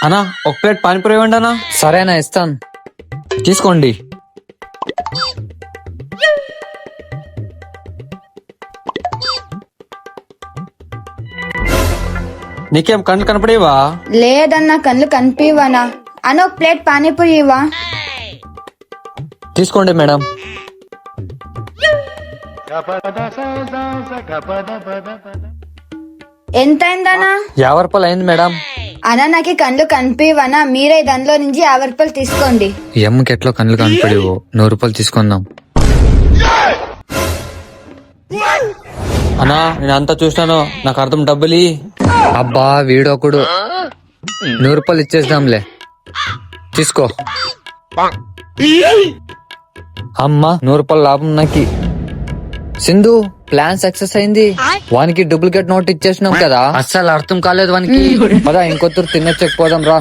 అన్నా ఒక ప్లేట్ పానీపూరి ఇవ్వండి అన్నా. సరేనా, ఇస్తాను. తీసుకోండి. నీకేం కళ్ళు కనపడేవా? లేదన్నా, కళ్ళు కనిపివనా. అన్న ఒక ప్లేట్ పానీపూరి ఇవ్వా. తీసుకోండి మేడం. ఎంత అయిందన్నా? 50 రూపాయలు అయింది మేడం. అన్న నాకు కళ్ళు కనిపివనా, మీరే దానిలో నుంచి 50 రూపాయలు తీసుకోండి. ఈ అమ్మకి ఎట్లో కళ్ళు కనపడేవో, 100 రూపాయలు తీసుకుందాం. అన్నా నేను అంతా చూసినాను, నాకు అర్థం డబ్బులి. అబ్బా వీడొకడు. 100 రూపాయలు ఇచ్చేద్దాంలే, తీసుకో. అమ్మా 100 రూపాయలు లాభం నాకి. సింధు, ప్లాన్ సక్సెస్ అయింది. వానికి డూప్లికేట్ నోట్ ఇచ్చేసినాం కదా, అస్సలు అర్థం కాలేదు వానికి. పదా ఇంకొత్తరు తినొచ్చకపోదాం రా.